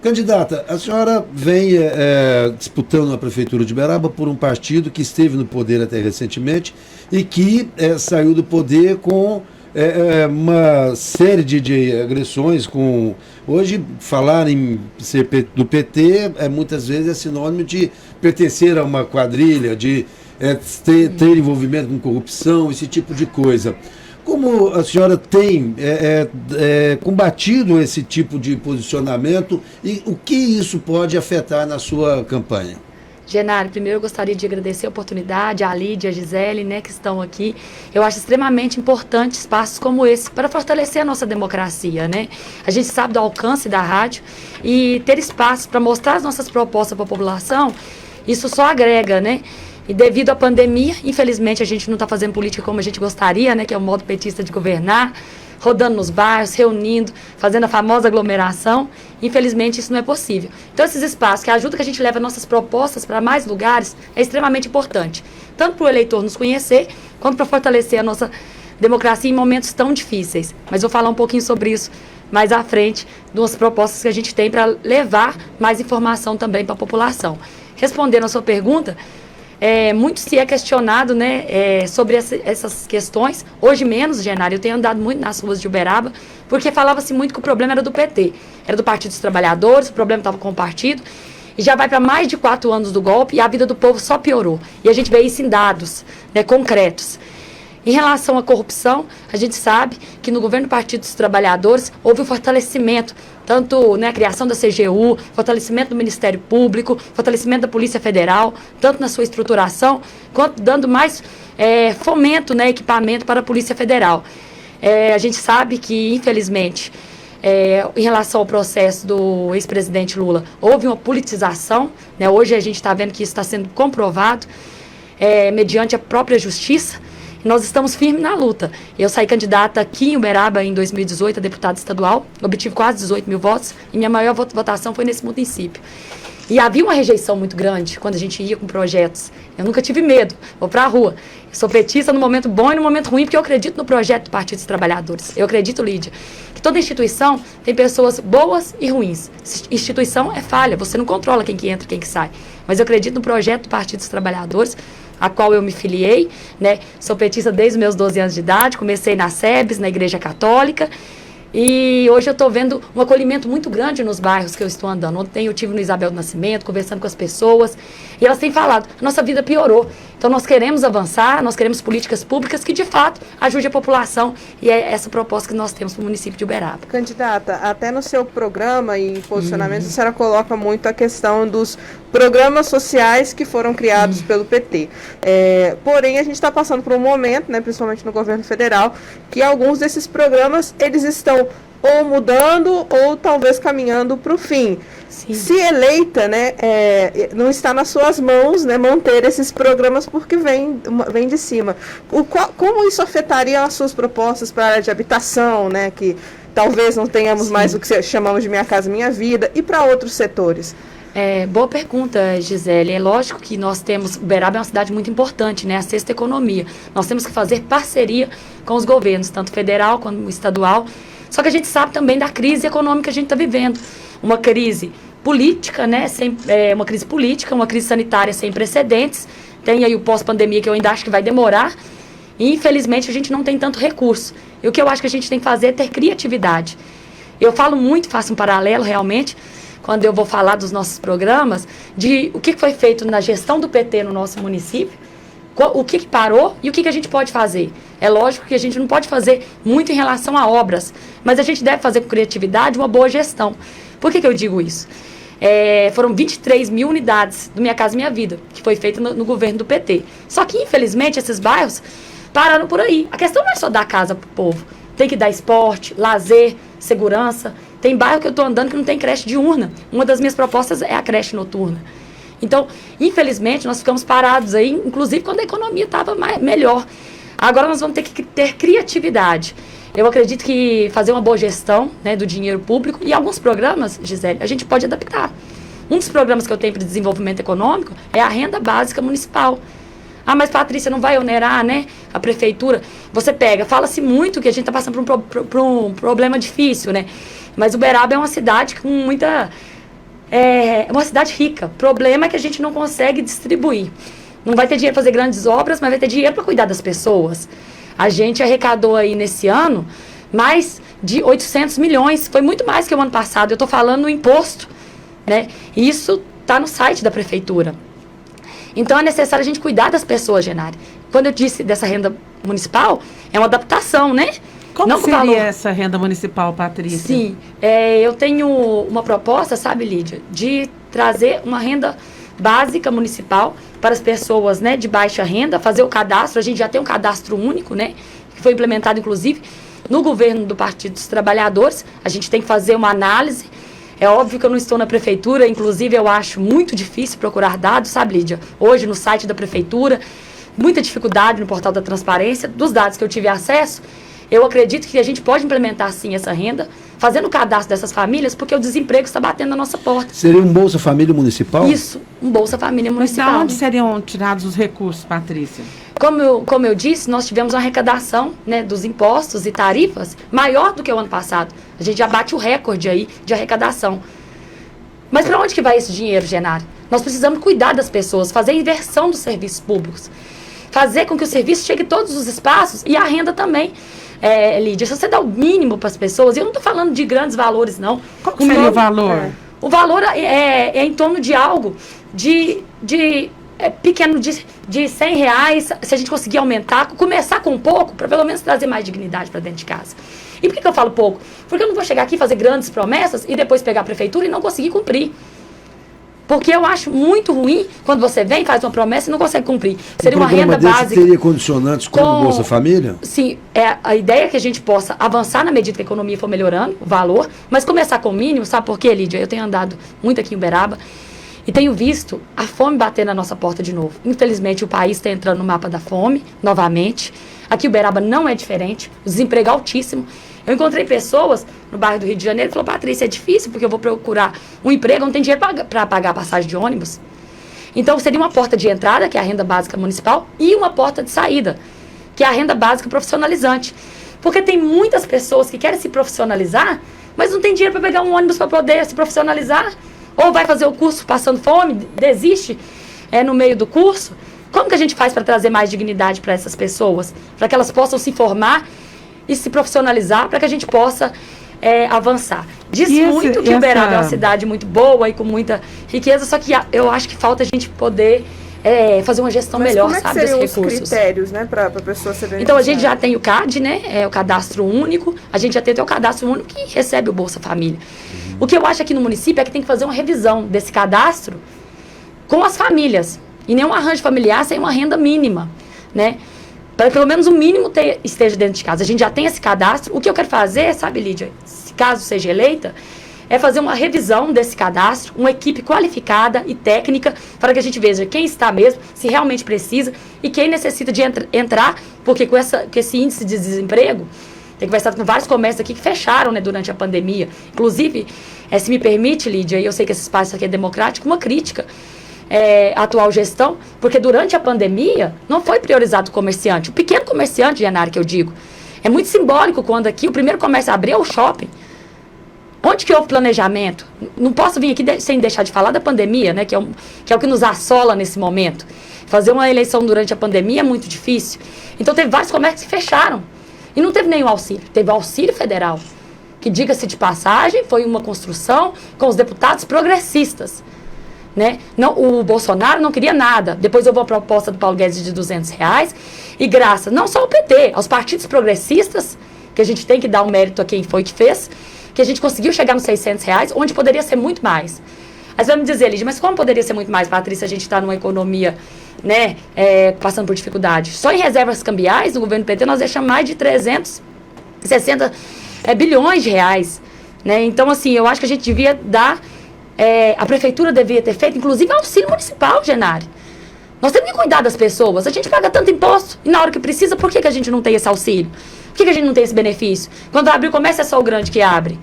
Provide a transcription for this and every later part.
Candidata, a senhora vem disputando a Prefeitura de Uberaba por um partido que esteve no poder até recentemente e que saiu do poder com uma série de agressões. Hoje, falar em ser do PT muitas vezes é sinônimo de pertencer a uma quadrilha, de ter envolvimento com corrupção, esse tipo de coisa. Como a senhora tem combatido esse tipo de posicionamento e o que isso pode afetar na sua campanha? Genário, primeiro eu gostaria de agradecer a oportunidade, a Lídia, a Gisele, né, que estão aqui. Eu acho extremamente importante espaços como esse para fortalecer a nossa democracia, né? A gente sabe do alcance da rádio e ter espaço para mostrar as nossas propostas para a população, isso só agrega, né? E devido à pandemia, infelizmente, a gente não está fazendo política como a gente gostaria, né? Que é o modo petista de governar, rodando nos bairros, reunindo, fazendo a famosa aglomeração. Infelizmente, isso não é possível. Então, esses espaços que ajudam que a gente leve nossas propostas para mais lugares é extremamente importante. Tanto para o eleitor nos conhecer, quanto para fortalecer a nossa democracia em momentos tão difíceis. Mas vou falar um pouquinho sobre isso mais à frente, de umas propostas que a gente tem para levar mais informação também para a população. Respondendo a sua pergunta, muito se é questionado, né, sobre essas questões. Hoje menos, Genário, eu tenho andado muito nas ruas de Uberaba, porque falava-se muito que o problema era do PT, era do Partido dos Trabalhadores, o problema estava com o partido, e já vai para mais de 4 anos do golpe e a vida do povo só piorou. E a gente vê isso em dados, né, concretos. Em relação à corrupção, a gente sabe que no governo do Partido dos Trabalhadores houve um fortalecimento, tanto a criação da CGU, fortalecimento do Ministério Público, fortalecimento da Polícia Federal, tanto na sua estruturação, quanto dando mais fomento, né, equipamento para a Polícia Federal. A gente sabe que, infelizmente, em relação ao processo do ex-presidente Lula, houve uma politização, né, hoje a gente está vendo que isso está sendo comprovado, mediante a própria justiça. Nós estamos firmes na luta. Eu saí candidata aqui em Uberaba em 2018 a deputada estadual, obtive quase 18 mil votos e minha maior votação foi nesse município. E havia uma rejeição muito grande quando a gente ia com projetos. Eu nunca tive medo, vou para a rua. Eu sou petista no momento bom e no momento ruim, porque eu acredito no projeto do Partido dos Trabalhadores. Eu acredito, Lídia, que toda instituição tem pessoas boas e ruins. Instituição é falha, você não controla quem que entra e quem que sai. Mas eu acredito no projeto do Partido dos Trabalhadores, a qual eu me filiei, né? Sou petista desde os meus 12 anos de idade, comecei na SEBS, na Igreja Católica, e hoje eu estou vendo um acolhimento muito grande nos bairros que eu estou andando. Ontem eu estive no Isabel do Nascimento, conversando com as pessoas, e elas têm falado, a nossa vida piorou. Então nós queremos avançar, nós queremos políticas públicas que de fato ajudem a população, e é essa proposta que nós temos para o município de Uberaba. Candidata, até no seu programa e posicionamento, a senhora coloca muito a questão dos programas sociais que foram criados pelo PT. Porém, a gente está passando por um momento, né, principalmente no governo federal, que alguns desses programas eles estão ou mudando ou talvez caminhando para o fim. Sim. Se eleita, né, não está nas suas mãos, né, manter esses programas porque vem de cima. Como isso afetaria as suas propostas para a área de habitação, né, que talvez não tenhamos Sim. mais o que chamamos de Minha Casa Minha Vida, e para outros setores? Boa pergunta, Gisele. É lógico que nós temos, Uberaba é uma cidade muito importante, né? A sexta economia. Nós temos que fazer parceria com os governos, tanto federal quanto estadual. Só que a gente sabe também da crise econômica que a gente está vivendo. Uma crise política, né? Uma crise política, uma crise sanitária sem precedentes. Tem aí o pós-pandemia que eu ainda acho que vai demorar. E, infelizmente, a gente não tem tanto recurso. E o que eu acho que a gente tem que fazer é ter criatividade. Eu falo muito, faço um paralelo realmente, quando eu vou falar dos nossos programas, de o que foi feito na gestão do PT no nosso município, o que parou e o que a gente pode fazer. É lógico que a gente não pode fazer muito em relação a obras, mas a gente deve fazer com criatividade uma boa gestão. Por que eu digo isso? Foram 23 mil unidades do Minha Casa Minha Vida, que foi feita no governo do PT. Só que, infelizmente, esses bairros pararam por aí. A questão não é só dar casa para o povo. Tem que dar esporte, lazer, segurança. Tem bairro que eu estou andando que não tem creche diurna. Uma das minhas propostas é a creche noturna. Então, infelizmente, nós ficamos parados aí, inclusive quando a economia estava melhor. Agora nós vamos ter que ter criatividade. Eu acredito que fazer uma boa gestão, né, do dinheiro público e alguns programas, Gisele, a gente pode adaptar. Um dos programas que eu tenho para desenvolvimento econômico é a renda básica municipal. Ah, mas Patrícia, não vai onerar, né, a prefeitura? Você pega, fala-se muito que a gente está passando por um problema difícil, né? Mas Uberaba é uma cidade com muita é uma cidade rica. O problema é que a gente não consegue distribuir. Não vai ter dinheiro para fazer grandes obras, mas vai ter dinheiro para cuidar das pessoas. A gente arrecadou aí nesse ano mais de 800 milhões. Foi muito mais que o ano passado. Eu estou falando no imposto, né? E isso está no site da prefeitura. Então é necessário a gente cuidar das pessoas, Genari. Quando eu disse dessa renda municipal, é uma adaptação, né? Como não seria valor... essa renda municipal, Patrícia? Sim, eu tenho uma proposta, sabe, Lídia, de trazer uma renda básica municipal para as pessoas, né, de baixa renda, fazer o cadastro. A gente já tem um cadastro único, né, que foi implementado, inclusive, no governo do Partido dos Trabalhadores. A gente tem que fazer uma análise. É óbvio que eu não estou na prefeitura, inclusive eu acho muito difícil procurar dados, sabe, Lídia? Hoje, no site da prefeitura, muita dificuldade no portal da transparência. Dos dados que eu tive acesso, eu acredito que a gente pode implementar, sim, essa renda, fazendo o cadastro dessas famílias, porque o desemprego está batendo na nossa porta. Seria um Bolsa Família Municipal? Isso, um Bolsa Família Mas de Municipal. onde seriam tirados os recursos, Patrícia? Como eu disse, nós tivemos uma arrecadação, né, dos impostos e tarifas maior do que o ano passado. A gente já bate o recorde aí de arrecadação. Mas para onde que vai esse dinheiro, Genari? Nós precisamos cuidar das pessoas, fazer a inversão dos serviços públicos, fazer com que o serviço chegue a todos os espaços e a renda também. Lídia, se você dá o mínimo para as pessoas, eu não estou falando de grandes valores, não. Qual que seria o valor? O valor é em torno de algo pequeno, de R$100, se a gente conseguir aumentar, começar com pouco, para pelo menos trazer mais dignidade para dentro de casa. E por que eu falo pouco? Porque eu não vou chegar aqui e fazer grandes promessas e depois pegar a prefeitura e não conseguir cumprir. Porque eu acho muito ruim quando você vem, faz uma promessa e não consegue cumprir. Seria uma renda básica. Teria condicionantes como o Bolsa Família? Sim, a ideia é que a gente possa avançar na medida que a economia for melhorando, o valor, mas começar com o mínimo. Sabe por quê, Lídia? Eu tenho andado muito aqui em Uberaba e tenho visto a fome bater na nossa porta de novo. Infelizmente, o país está entrando no mapa da fome, novamente. Aqui em Uberaba não é diferente, o desemprego é altíssimo. Eu encontrei pessoas no bairro do Rio de Janeiro que falaram: Patrícia, é difícil porque eu vou procurar um emprego, não tem dinheiro para pagar a passagem de ônibus. Então, seria uma porta de entrada, que é a renda básica municipal, e uma porta de saída, que é a renda básica profissionalizante. Porque tem muitas pessoas que querem se profissionalizar, mas não tem dinheiro para pegar um ônibus para poder se profissionalizar, ou vai fazer o curso passando fome, desiste no meio do curso. Como que a gente faz para trazer mais dignidade para essas pessoas? Para que elas possam se formar e se profissionalizar, para que a gente possa avançar. Diz muito que Uberaba é uma cidade muito boa e com muita riqueza, só que eu acho que falta a gente poder fazer uma gestão melhor, sabe, desses recursos. Os critérios, né, para a pessoa ser beneficiada? Então, a gente já tem o CAD, né, o cadastro único, a gente já tem o cadastro único que recebe o Bolsa Família. O que eu acho aqui no município é que tem que fazer uma revisão desse cadastro com as famílias, e nenhum arranjo familiar sem uma renda mínima, né? Para pelo menos o mínimo esteja dentro de casa. A gente já tem esse cadastro. O que eu quero fazer, sabe, Lídia, se caso seja eleita, é fazer uma revisão desse cadastro, uma equipe qualificada e técnica, para que a gente veja quem está mesmo, se realmente precisa, e quem necessita de entrar, porque com esse índice de desemprego, tem conversado com vários comércios aqui que fecharam, né, durante a pandemia. Inclusive, se me permite, Lídia, e eu sei que esse espaço aqui é democrático, uma crítica a atual gestão, porque durante a pandemia não foi priorizado o comerciante. O pequeno comerciante, Genari, que eu digo, é muito simbólico quando aqui o primeiro comércio a abrir é o shopping. Onde que houve planejamento? Não posso vir aqui sem deixar de falar da pandemia, né, que é o que nos assola nesse momento. Fazer uma eleição durante a pandemia é muito difícil. Então teve vários comércios que fecharam. E não teve nenhum auxílio. Teve auxílio federal, que, diga-se de passagem, foi uma construção com os deputados progressistas. Né? Não, o Bolsonaro não queria nada. Depois houve a proposta do Paulo Guedes de R$200. E graças, não só ao PT, aos partidos progressistas, que a gente tem que dar um mérito a quem foi que fez, que a gente conseguiu chegar nos R$600, onde poderia ser muito mais. Aí você vai me dizer, Lídia, mas como poderia ser muito mais, Patrícia, a gente está numa economia, né, passando por dificuldade? Só em reservas cambiais, no governo PT, nós deixamos mais de 360 bilhões de reais. Né? Então, assim, eu acho que a gente devia dar... a prefeitura devia ter feito, inclusive, auxílio municipal, Genari. Nós temos que cuidar das pessoas. A gente paga tanto imposto e na hora que precisa, por que a gente não tem esse auxílio? Por que a gente não tem esse benefício? Quando abre o comércio, é só o grande que abre.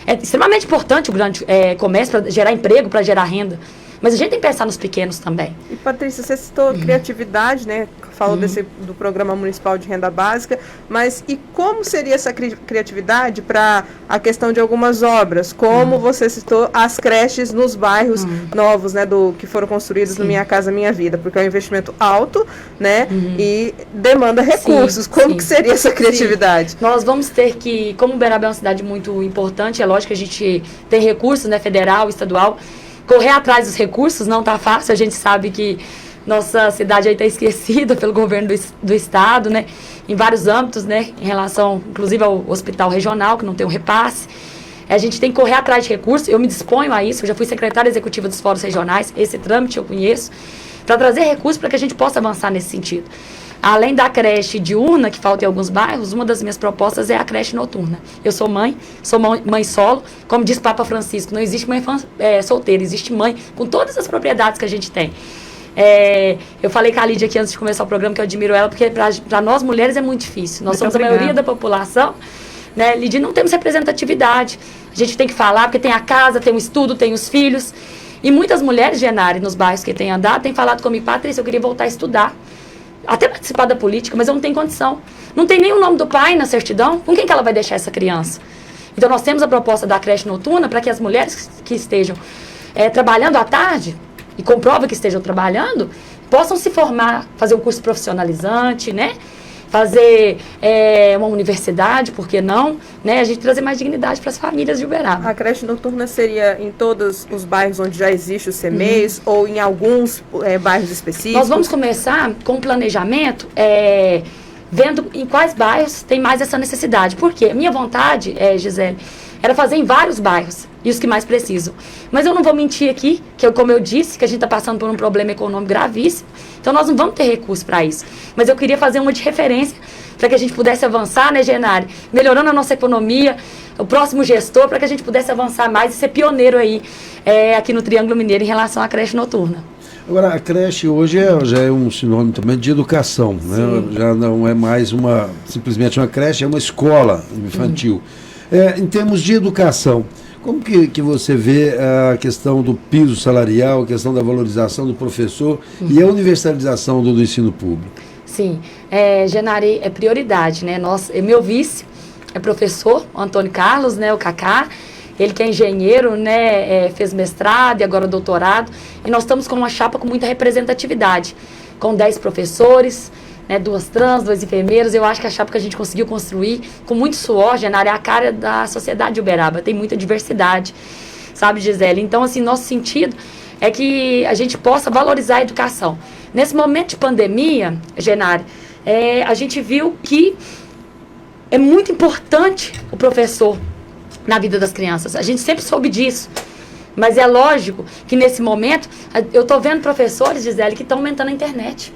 É extremamente importante o grande comércio para gerar emprego, para gerar renda. Mas a gente tem que pensar nos pequenos também. E, Patrícia, você citou criatividade, né? Falou do Programa Municipal de Renda Básica, mas e como seria essa criatividade para a questão de algumas obras? Como você citou as creches nos bairros novos, né? Que foram construídos no Minha Casa Minha Vida, porque é um investimento alto, né? E demanda recursos. Como que seria essa criatividade? Nós vamos ter que, como Uberaba é uma cidade muito importante, é lógico que a gente tem recursos, né? Federal, estadual, correr atrás dos recursos não está fácil, a gente sabe que nossa cidade aí está esquecida pelo governo do estado, né, em vários âmbitos, né, em relação, inclusive, ao hospital regional, que não tem um repasse. A gente tem que correr atrás de recursos, eu me disponho a isso, eu já fui secretária executiva dos fóruns regionais, esse trâmite eu conheço, para trazer recursos para que a gente possa avançar nesse sentido. Além da creche diurna, que falta em alguns bairros, uma das minhas propostas é a creche noturna. Eu sou mãe solo, como diz Papa Francisco, não existe mãe solteira, existe mãe com todas as propriedades que a gente tem. Eu falei com a Lídia aqui antes de começar o programa que eu admiro ela, porque para nós mulheres é muito difícil. Nós somos a maioria da população, né? Lídia, não temos representatividade. A gente tem que falar, porque tem a casa, tem o estudo, tem os filhos. E muitas mulheres, Genari, nos bairros que têm andado, têm falado comigo: Patrícia, eu queria voltar a estudar, até participar da política, mas eu não tenho condição. Não tem nem o nome do pai na certidão. Com quem que ela vai deixar essa criança? Então nós temos a proposta da creche noturna para que as mulheres que estejam trabalhando à tarde, e comprova que estejam trabalhando, possam se formar, fazer um curso profissionalizante, né? Fazer uma universidade, por que não? Né? A gente trazer mais dignidade para as famílias de Uberaba. A creche noturna seria em todos os bairros onde já existe o CMEIs ou em alguns bairros específicos? Nós vamos começar com o planejamento, vendo em quais bairros tem mais essa necessidade. Por quê? Minha vontade, Gisele, era fazer em vários bairros, e os que mais precisam. Mas eu não vou mentir aqui, que como eu disse, que a gente está passando por um problema econômico gravíssimo, então nós não vamos ter recursos para isso. Mas eu queria fazer uma de referência, para que a gente pudesse avançar, né, Genari? Melhorando a nossa economia, o próximo gestor, para que a gente pudesse avançar mais e ser pioneiro aí, aqui no Triângulo Mineiro, em relação à creche noturna. Agora, a creche hoje já é um sinônimo também de educação, né? Já não é mais simplesmente uma creche, é uma escola infantil. Em termos de educação, como que você vê a questão do piso salarial, a questão da valorização do professor e a universalização do ensino público? Sim, Genari, é prioridade, né? Meu vice é professor, o Antônio Carlos, né, o Cacá, ele que é engenheiro, né, fez mestrado e agora doutorado, e nós estamos com uma chapa com muita representatividade, com 10 professores, né, 2 trans, 2 enfermeiros. Eu acho que a chapa que a gente conseguiu construir com muito suor, Genari, é a cara da sociedade de Uberaba, tem muita diversidade, sabe, Gisele? Então, assim, nosso sentido é que a gente possa valorizar a educação. Nesse momento de pandemia, Genari, a gente viu que é muito importante o professor na vida das crianças. A gente sempre soube disso. Mas é lógico que nesse momento, eu estou vendo professores, Gisele, que estão aumentando a internet.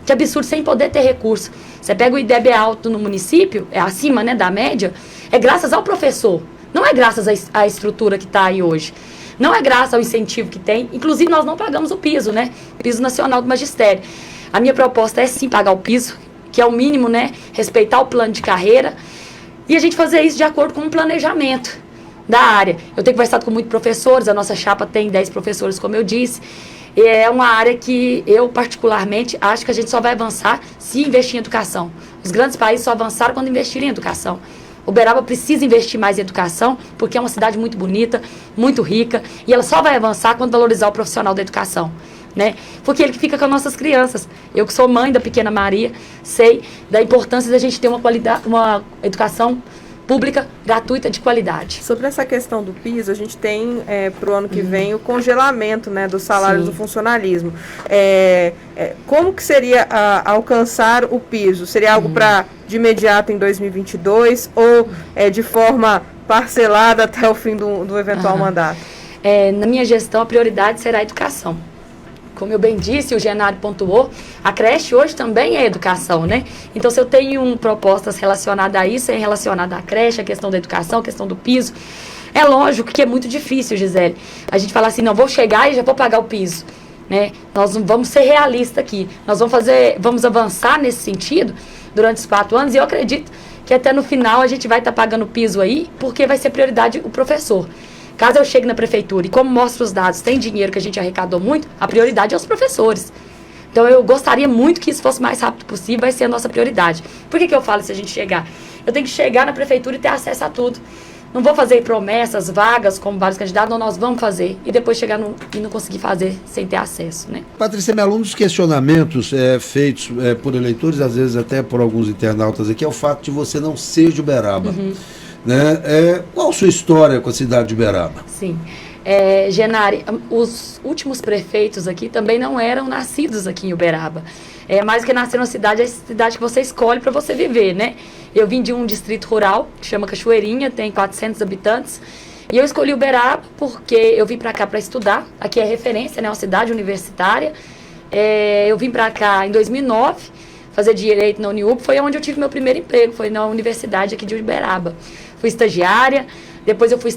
Que absurdo, sem poder ter recurso. Você pega o IDEB alto no município, é acima, né, da média, é graças ao professor. Não é graças à estrutura que está aí hoje. Não é graças ao incentivo que tem. Inclusive, nós não pagamos o piso, né? Piso Nacional do Magistério. A minha proposta é sim pagar o piso, que é o mínimo, né? Respeitar o plano de carreira. E a gente fazer isso de acordo com o planejamento da área. Eu tenho conversado com muitos professores, a nossa chapa tem 10 professores, como eu disse. E é uma área que eu, particularmente, acho que a gente só vai avançar se investir em educação. Os grandes países só avançaram quando investirem em educação. Uberaba precisa investir mais em educação, porque é uma cidade muito bonita, muito rica, e ela só vai avançar quando valorizar o profissional da educação, né? Porque ele que fica com as nossas crianças. Eu que sou mãe da pequena Maria, sei da importância da gente ter uma educação pública, gratuita, de qualidade. Sobre essa questão do piso, a gente tem para o ano que vem o congelamento, né, dos salários do funcionalismo. Como que seria alcançar o piso? Seria algo de imediato em 2022 ou de forma parcelada até o fim do eventual mandato? Na minha gestão, a prioridade será a educação. Como eu bem disse, o Genari pontuou, a creche hoje também é educação, né? Então, se eu tenho propostas relacionadas a isso, relacionada à creche, a questão da educação, a questão do piso, é lógico que é muito difícil, Gisele. A gente fala assim, não, vou chegar e já vou pagar o piso, né? Nós vamos ser realistas aqui. Nós vamos avançar nesse sentido durante os 4 anos, e eu acredito que até no final a gente vai estar pagando o piso aí, porque vai ser prioridade o professor. Caso eu chegue na prefeitura e como mostra os dados, tem dinheiro que a gente arrecadou muito, a prioridade é os professores. Então eu gostaria muito que isso fosse o mais rápido possível, vai ser a nossa prioridade. Por que eu falo se a gente chegar? Eu tenho que chegar na prefeitura e ter acesso a tudo. Não vou fazer promessas vagas como vários candidatos, não, nós vamos fazer. E depois chegar e não conseguir fazer sem ter acesso, né? Patrícia Mello, um dos questionamentos feitos por eleitores, às vezes até por alguns internautas aqui, é o fato de você não ser de Uberaba. Né? Qual a sua história com a cidade de Uberaba? Sim. Genari, os últimos prefeitos aqui também não eram nascidos aqui em Uberaba. Mais do que nascer na cidade, é a cidade que você escolhe para você viver, né? Eu vim de um distrito rural, que chama Cachoeirinha, tem 400 habitantes. E eu escolhi Uberaba porque eu vim para cá para estudar. Aqui é referência, né? Uma cidade universitária. Eu vim para cá em 2009, fazer Direito na Uniub. Foi onde eu tive meu primeiro emprego, foi na universidade aqui de Uberaba. Fui estagiária. Depois eu fui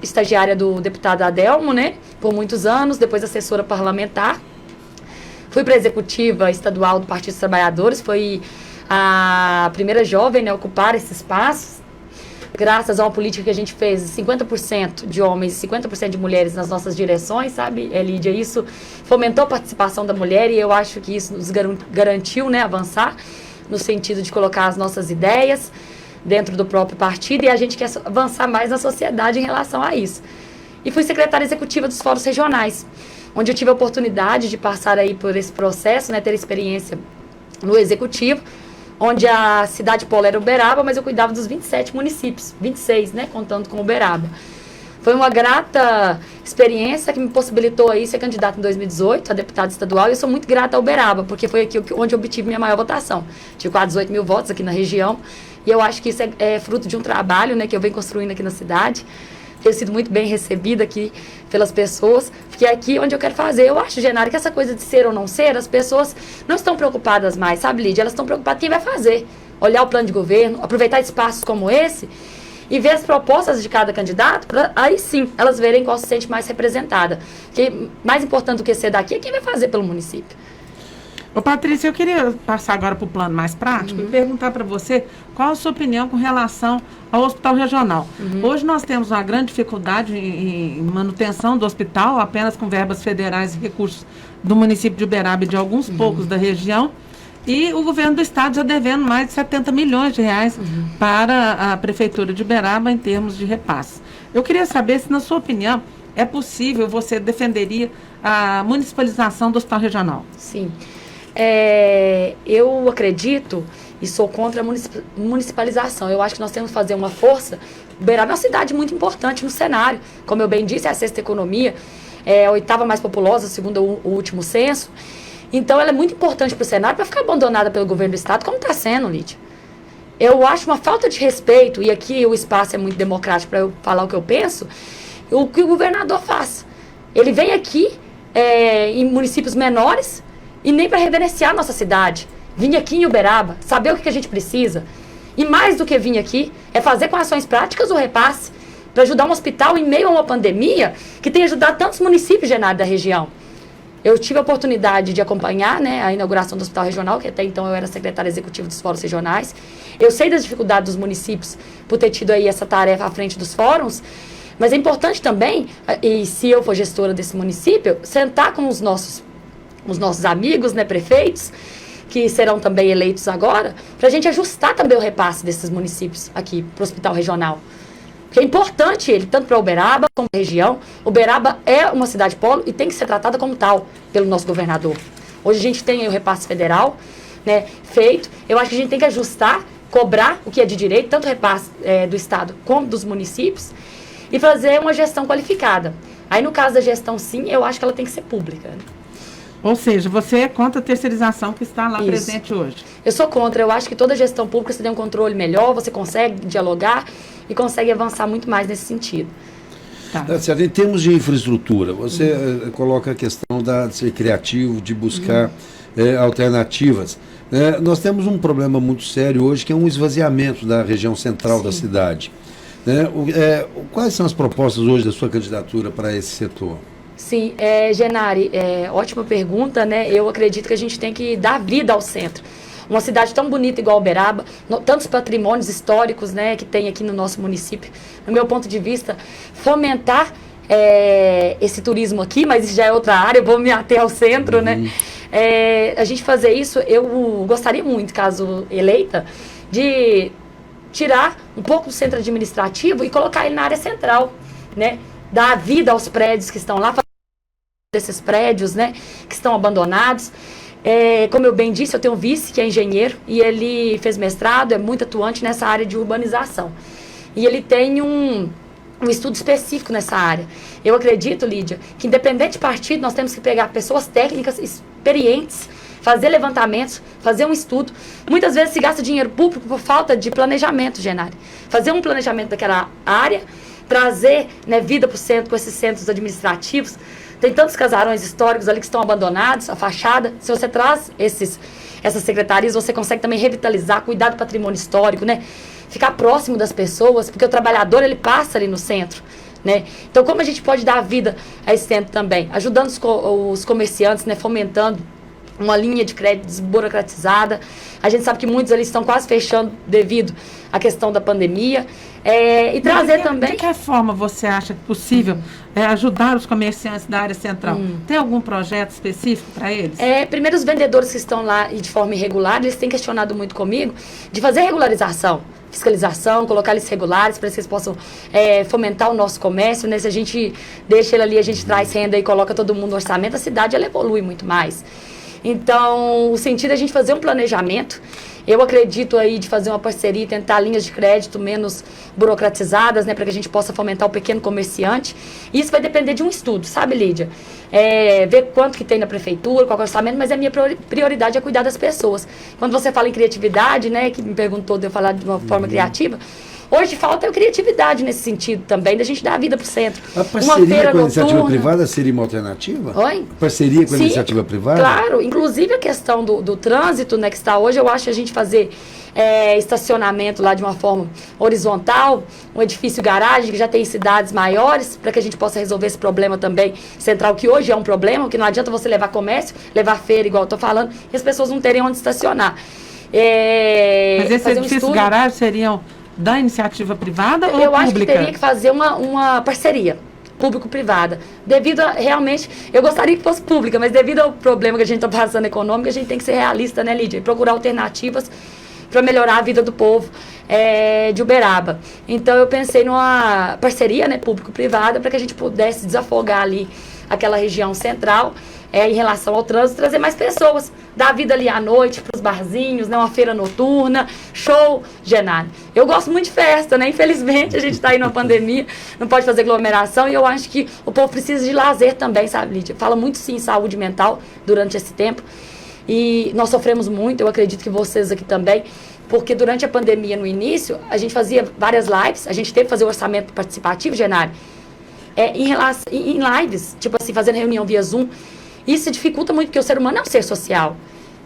estagiária do deputado Adelmo, né? Por muitos anos. Depois assessora parlamentar. Fui para a executiva estadual do Partido dos Trabalhadores. Foi a primeira jovem, né, a ocupar esse espaço. Graças a uma política que a gente fez, 50% de homens e 50% de mulheres nas nossas direções, sabe, Lídia? Isso fomentou a participação da mulher e eu acho que isso nos garantiu, né, avançar no sentido de colocar as nossas ideias dentro do próprio partido, e a gente quer avançar mais na sociedade em relação a isso. E fui secretária executiva dos fóruns regionais, onde eu tive a oportunidade de passar aí por esse processo, né, ter experiência no executivo, onde a cidade polo era Uberaba, mas eu cuidava dos 27 municípios, 26, né, contando com Uberaba. Foi uma grata experiência que me possibilitou aí ser candidata em 2018 a deputada estadual, e eu sou muito grata a Uberaba, porque foi aqui onde eu obtive minha maior votação. Tive quase 18 mil votos aqui na região, e eu acho que isso é fruto de um trabalho, né, que eu venho construindo aqui na cidade. Tenho sido muito bem recebida aqui pelas pessoas, porque é aqui onde eu quero fazer. Eu acho, Genari, que essa coisa de ser ou não ser, as pessoas não estão preocupadas mais, sabe, Lídia? Elas estão preocupadas quem vai fazer. Olhar o plano de governo, aproveitar espaços como esse e ver as propostas de cada candidato, pra, aí sim, elas verem qual se sente mais representada. Porque mais importante do que ser daqui é quem vai fazer pelo município. Ô, Patrícia, eu queria passar agora para o plano mais prático e perguntar para você qual a sua opinião com relação ao hospital regional. Hoje nós temos uma grande dificuldade em manutenção do hospital, apenas com verbas federais e recursos do município de Uberaba e de alguns poucos da região, e o governo do estado já devendo mais de 70 milhões de reais para a prefeitura de Uberaba em termos de repasse. Eu queria saber se, na sua opinião, é possível, você defenderia a municipalização do hospital regional? Sim. Eu acredito e sou contra a municipalização. Eu acho que nós temos que fazer uma força. Uberaba é uma cidade muito importante no cenário. Como eu bem disse, é a sexta economia, é a oitava mais populosa, segundo o último censo. Então, ela é muito importante para o cenário, para ficar abandonada pelo governo do estado, como está sendo, Lídia. Eu acho uma falta de respeito, e aqui o espaço é muito democrático para eu falar o que eu penso, o que o governador faz. Ele vem aqui em municípios menores, e nem para reverenciar a nossa cidade. Vim aqui em Uberaba, saber o que a gente precisa. E mais do que vir aqui, é fazer com ações práticas o repasse para ajudar um hospital em meio a uma pandemia que tem ajudado tantos municípios, Genari, da região. Eu tive a oportunidade de acompanhar, né, a inauguração do hospital regional, que até então eu era secretária executiva dos fóruns regionais. Eu sei das dificuldades dos municípios por ter tido aí essa tarefa à frente dos fóruns, mas é importante também, e se eu for gestora desse município, sentar com os nossos amigos, né, prefeitos, que serão também eleitos agora, para a gente ajustar também o repasse desses municípios aqui para o hospital regional. Porque é importante ele, tanto para Uberaba como para a região. Uberaba é uma cidade polo e tem que ser tratada como tal pelo nosso governador. Hoje a gente tem aí o repasse federal, né, feito. Eu acho que a gente tem que ajustar, cobrar o que é de direito, tanto o repasse do estado como dos municípios, e fazer uma gestão qualificada. Aí no caso da gestão, sim, eu acho que ela tem que ser pública, né? Ou seja, você é contra a terceirização que está lá Isso. presente hoje? Eu sou contra. Eu acho que toda gestão pública você tem um controle melhor, você consegue dialogar e consegue avançar muito mais nesse sentido. Tá. Em termos de infraestrutura, você coloca a questão de ser criativo, de buscar alternativas. Nós temos um problema muito sério hoje, que é um esvaziamento da região central da cidade. Quais são as propostas hoje da sua candidatura para esse setor? Sim, Genari, ótima pergunta, né? Eu acredito que a gente tem que dar vida ao centro. Uma cidade tão bonita igual Uberaba, tantos patrimônios históricos, né, que tem aqui no nosso município. No meu ponto de vista, fomentar esse turismo aqui, mas isso já é outra área, eu vou me ater ao centro, né? A gente fazer isso, eu gostaria muito, caso eleita, de tirar um pouco do centro administrativo e colocar ele na área central, né? Dar vida aos prédios que estão lá, desses prédios, né, que estão abandonados. Como eu bem disse, eu tenho um vice que é engenheiro e ele fez mestrado, é muito atuante nessa área de urbanização. E ele tem um estudo específico nessa área. Eu acredito, Lídia, que independente de partido, nós temos que pegar pessoas técnicas, experientes, fazer levantamentos, fazer um estudo. Muitas vezes se gasta dinheiro público por falta de planejamento, Genari. Fazer um planejamento daquela área, trazer, né, vida para o centro, com esses centros administrativos. Tem tantos casarões históricos ali que estão abandonados, a fachada. Se você traz essas secretarias, você consegue também revitalizar, cuidar do patrimônio histórico, né? Ficar próximo das pessoas, porque o trabalhador, ele passa ali no centro, né? Então, como a gente pode dar vida a esse centro também? Ajudando os comerciantes, né? Fomentando uma linha de crédito desburocratizada. A gente sabe que muitos ali estão quase fechando devido à questão da pandemia. E trazer também... De que forma você acha possível ajudar os comerciantes da área central? Tem algum projeto específico para eles? Primeiro, os vendedores que estão lá e de forma irregular, eles têm questionado muito comigo de fazer regularização, fiscalização, colocar eles regulares para que eles possam fomentar o nosso comércio, né? Se a gente deixa ele ali, a gente traz renda e coloca todo mundo no orçamento, a cidade ela evolui muito mais. Então, o sentido é a gente fazer um planejamento. Eu acredito aí de fazer uma parceria, tentar linhas de crédito menos burocratizadas, né, para que a gente possa fomentar o pequeno comerciante. Isso vai depender de um estudo, sabe, Lídia? Ver quanto que tem na prefeitura, qual é o orçamento, mas a minha prioridade é cuidar das pessoas. Quando você fala em criatividade, né, que me perguntou de eu falar de uma forma criativa, hoje falta criatividade nesse sentido também, da gente dar a vida para o centro. A parceria com a iniciativa privada seria uma alternativa? Oi? Parceria com a Sim, iniciativa privada? Claro, inclusive a questão do trânsito, né, que está hoje, eu acho que a gente fazer estacionamento lá de uma forma horizontal, um edifício garagem que já tem cidades maiores, para que a gente possa resolver esse problema também central, que hoje é um problema, que não adianta você levar comércio, levar feira, igual eu estou falando, e as pessoas não terem onde estacionar. Mas esses edifícios garagem seriam da iniciativa privada ou pública? Eu acho que teria que fazer uma parceria público-privada. Devido a, realmente, eu gostaria que fosse pública, mas devido ao problema que a gente está passando econômico, a gente tem que ser realista, né, Lídia? E procurar alternativas para melhorar a vida do povo de Uberaba. Então, eu pensei numa parceria, né, público-privada, para que a gente pudesse desafogar ali aquela região central, em relação ao trânsito, trazer mais pessoas, dar vida ali à noite para os barzinhos, né, uma feira noturna, show, Genari. Eu gosto muito de festa, né? Infelizmente, a gente está aí numa pandemia, não pode fazer aglomeração, e eu acho que o povo precisa de lazer também, sabe, Lídia? Fala muito, sim, em saúde mental durante esse tempo, e nós sofremos muito, eu acredito que vocês aqui também, porque durante a pandemia, no início, a gente fazia várias lives, a gente teve que fazer o orçamento participativo, Genari, em lives, tipo assim, fazendo reunião via Zoom. Isso dificulta muito, porque o ser humano é um ser social.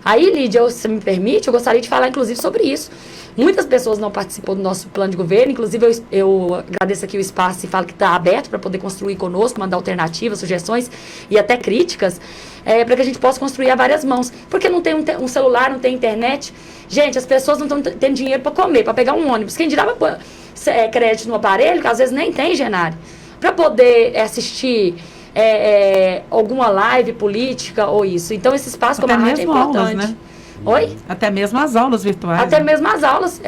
Aí, Lídia, se me permite, eu gostaria de falar, inclusive, sobre isso. Muitas pessoas não participam do nosso plano de governo, inclusive eu agradeço aqui o espaço e falo que está aberto para poder construir conosco, mandar alternativas, sugestões e até críticas, para que a gente possa construir a várias mãos. Porque não tem um celular, não tem internet. Gente, as pessoas não estão tendo dinheiro para comer, para pegar um ônibus. Quem dirá crédito no aparelho, que às vezes nem tem, Genari, para poder assistir alguma live política ou isso. Então, esse espaço como a rádio é importante. Aulas, né? Oi? Até mesmo as aulas virtuais. Até mesmo as aulas.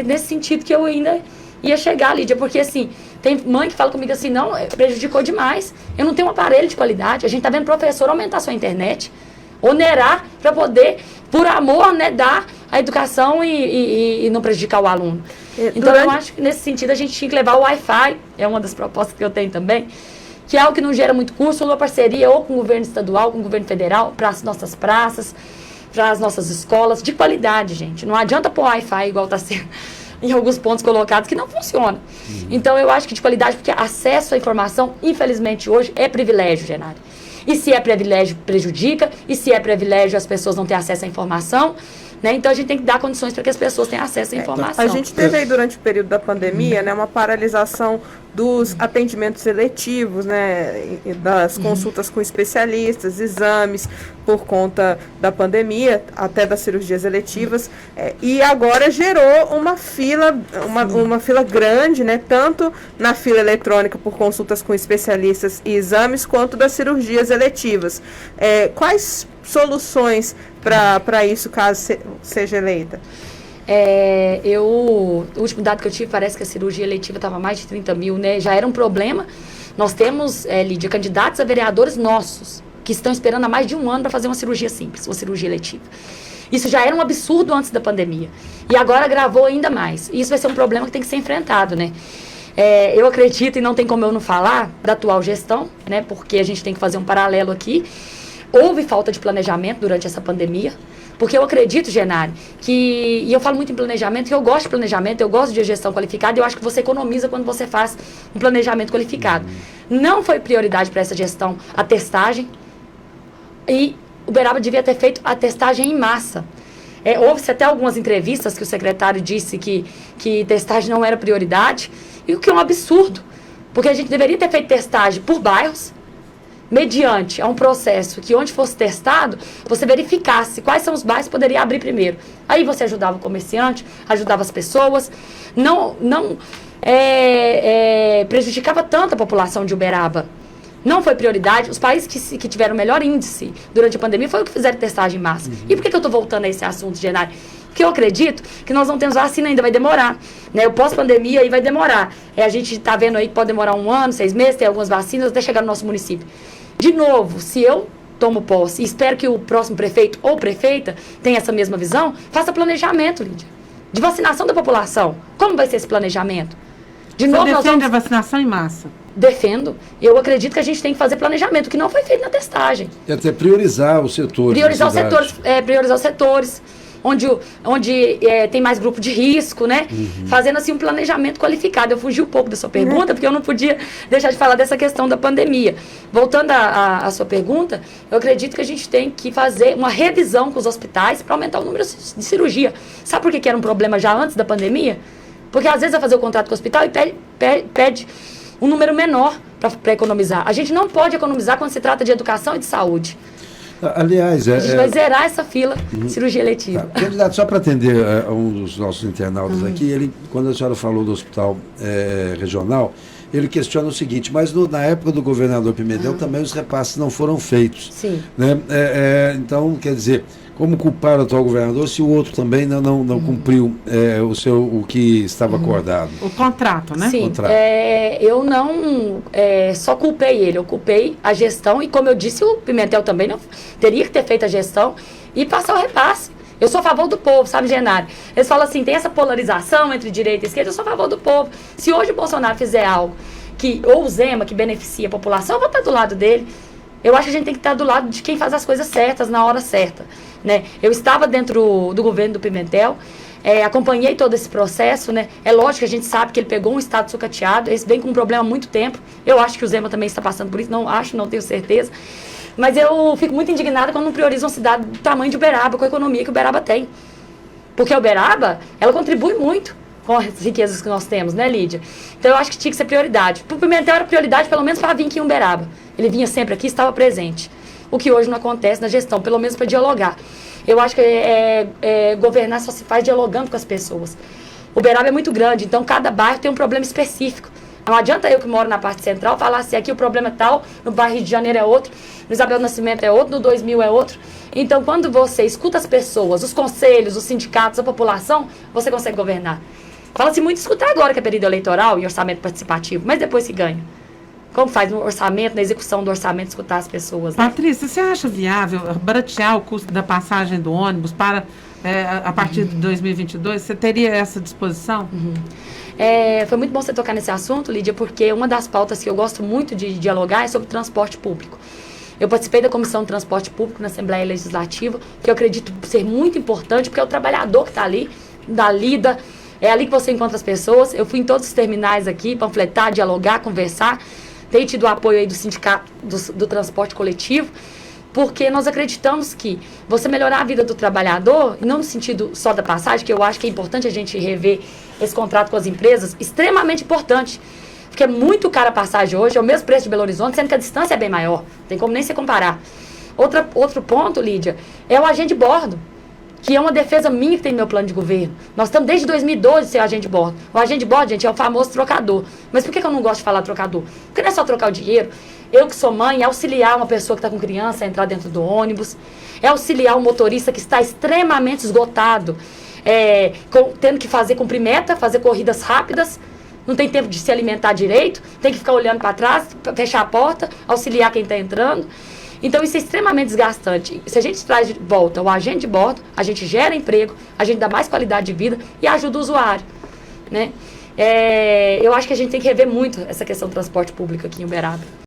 Nesse sentido que eu ainda ia chegar, Lídia, porque assim, tem mãe que fala comigo assim, não, prejudicou demais. Eu não tenho um aparelho de qualidade. A gente tá vendo professor aumentar sua internet, onerar para poder, por amor, né, dar a educação e não prejudicar o aluno. Então, eu acho que nesse sentido a gente tinha que levar o Wi-Fi, é uma das propostas que eu tenho também, que é algo que não gera muito custo, uma parceria ou com o governo estadual, com o governo federal, para as nossas praças, para as nossas escolas, de qualidade, gente. Não adianta pôr Wi-Fi igual está sendo em alguns pontos colocados, que não funciona. Então, eu acho que de qualidade, porque acesso à informação, infelizmente, hoje é privilégio, Genari. E se é privilégio, prejudica, e se é privilégio, as pessoas não têm acesso à informação, né? Então, a gente tem que dar condições para que as pessoas tenham acesso à informação. A gente teve aí, durante o período da pandemia, né, uma paralisação dos atendimentos eletivos, né, das consultas com especialistas, exames por conta da pandemia, até das cirurgias eletivas, e agora gerou uma fila, uma fila grande, né, tanto na fila eletrônica por consultas com especialistas e exames, quanto das cirurgias eletivas. Quais soluções para isso, caso seja eleita? O último dado que eu tive, parece que a cirurgia eletiva estava mais de 30 mil, né? Já era um problema. Nós temos, Lídia, candidatos a vereadores nossos que estão esperando há mais de um ano para fazer uma cirurgia simples, uma cirurgia eletiva. Isso já era um absurdo antes da pandemia. E agora agravou ainda mais. Isso vai ser um problema que tem que ser enfrentado, né? Eu acredito, e não tem como eu não falar, da atual gestão, né? Porque a gente tem que fazer um paralelo aqui. Houve falta de planejamento durante essa pandemia. Porque eu acredito, Genari, e eu falo muito em planejamento, que eu gosto de planejamento, eu gosto de gestão qualificada, e eu acho que você economiza quando você faz um planejamento qualificado. Não foi prioridade para essa gestão a testagem, e Uberaba devia ter feito a testagem em massa. Houve-se até algumas entrevistas que o secretário disse que testagem não era prioridade, e o que é um absurdo, porque a gente deveria ter feito testagem por bairros, mediante a um processo que onde fosse testado, você verificasse quais são os bairros que poderia abrir primeiro. Aí você ajudava o comerciante, ajudava as pessoas, não prejudicava tanto a população de Uberaba. Não foi prioridade. Os países que tiveram melhor índice durante a pandemia foram os que fizeram testagem em massa. E por que eu estou voltando a esse assunto, Genari? Porque eu acredito que nós não temos vacina ainda, vai demorar. Né? O pós-pandemia aí vai demorar. A gente está vendo aí que pode demorar 1 ano, 6 meses, tem algumas vacinas até chegar no nosso município. De novo, se eu tomo posse e espero que o próximo prefeito ou prefeita tenha essa mesma visão, faça planejamento, Lídia, de vacinação da população. Como vai ser esse planejamento? De novo, Você defende a vacinação em massa? Defendo. Eu acredito que a gente tem que fazer planejamento, que não foi feito na testagem. E até priorizar os setores. Priorizar os setores. Onde tem mais grupo de risco, né? Fazendo assim um planejamento qualificado. Eu fugi um pouco da sua pergunta, porque eu não podia deixar de falar dessa questão da pandemia. Voltando à sua pergunta, eu acredito que a gente tem que fazer uma revisão com os hospitais para aumentar o número de cirurgia. Sabe por que era um problema já antes da pandemia? Porque às vezes vai fazer o contrato com o hospital e pede um número menor para economizar. A gente não pode economizar quando se trata de educação e de saúde. Aliás, a gente vai zerar essa fila de cirurgia eletiva. Candidato, só para atender um dos nossos internautas aqui, quando a senhora falou do hospital regional, ele questiona o seguinte, mas na época do governador Pimentel também os repasses não foram feitos. Sim. Né? Então, quer dizer, como culpar o atual governador se o outro também não cumpriu o que estava acordado? O contrato, né? Sim, eu não só culpei ele, eu culpei a gestão e, como eu disse, o Pimentel também não teria que ter feito a gestão e passar o repasse. Eu sou a favor do povo, sabe, Genari? Eles falam assim, tem essa polarização entre direita e esquerda, eu sou a favor do povo. Se hoje o Bolsonaro fizer algo, ou o Zema, que beneficia a população, eu vou estar do lado dele. Eu acho que a gente tem que estar do lado de quem faz as coisas certas, na hora certa. Né? Eu estava dentro do governo do Pimentel, acompanhei todo esse processo, né? É lógico que a gente sabe que ele pegou um estado sucateado, esse vem com um problema há muito tempo. Eu acho que o Zema também está passando por isso, não tenho certeza. Mas eu fico muito indignada quando não priorizam uma cidade do tamanho de Uberaba, com a economia que Uberaba tem. Porque a Uberaba, ela contribui muito com as riquezas que nós temos, né, Lídia? Então eu acho que tinha que ser prioridade. Para o Pimentel era prioridade, pelo menos para vir aqui em Uberaba. Ele vinha sempre aqui, estava presente. O que hoje não acontece na gestão, pelo menos para dialogar. Eu acho que governar só se faz dialogando com as pessoas. Uberaba é muito grande, então cada bairro tem um problema específico. Não adianta eu que moro na parte central falar assim, aqui o problema é tal, no bairro Rio de Janeiro é outro, no Isabel do Nascimento é outro, no 2000 é outro. Então, quando você escuta as pessoas, os conselhos, os sindicatos, a população, você consegue governar. Fala-se muito escutar agora que é período eleitoral e orçamento participativo, mas depois se ganha. Como faz no orçamento, na execução do orçamento, escutar as pessoas? Né? Patrícia, você acha viável baratear o custo da passagem do ônibus para, a partir de 2022? Você teria essa disposição? Foi muito bom você tocar nesse assunto, Lídia, porque uma das pautas que eu gosto muito de dialogar é sobre transporte público. Eu participei da Comissão de Transporte Público na Assembleia Legislativa, que eu acredito ser muito importante, porque é o trabalhador que está ali, da lida, é ali que você encontra as pessoas. Eu fui em todos os terminais aqui, panfletar, dialogar, conversar. Tenho tido o apoio aí do sindicato do transporte coletivo, porque nós acreditamos que você melhorar a vida do trabalhador, não no sentido só da passagem, que eu acho que é importante a gente rever esse contrato com as empresas, extremamente importante. porque é muito cara a passagem hoje, é o mesmo preço de Belo Horizonte, sendo que a distância é bem maior. Não tem como nem se comparar. Outro ponto, Lídia, é o agente de bordo, que é uma defesa minha que tem no meu plano de governo. Nós estamos desde 2012 sem agente de bordo. O agente de bordo, gente, é o famoso trocador. Mas por que eu não gosto de falar trocador? Porque não é só trocar o dinheiro. Eu que sou mãe, é auxiliar uma pessoa que está com criança a entrar dentro do ônibus, é auxiliar um motorista que está extremamente esgotado, tendo que cumprir meta, fazer corridas rápidas, não tem tempo de se alimentar direito, tem que ficar olhando para trás, fechar a porta, auxiliar quem está entrando. Então isso é extremamente desgastante. Se a gente traz de volta o agente de bordo, a gente gera emprego, a gente dá mais qualidade de vida e ajuda o usuário, né? Eu acho que a gente tem que rever muito essa questão do transporte público aqui em Uberaba.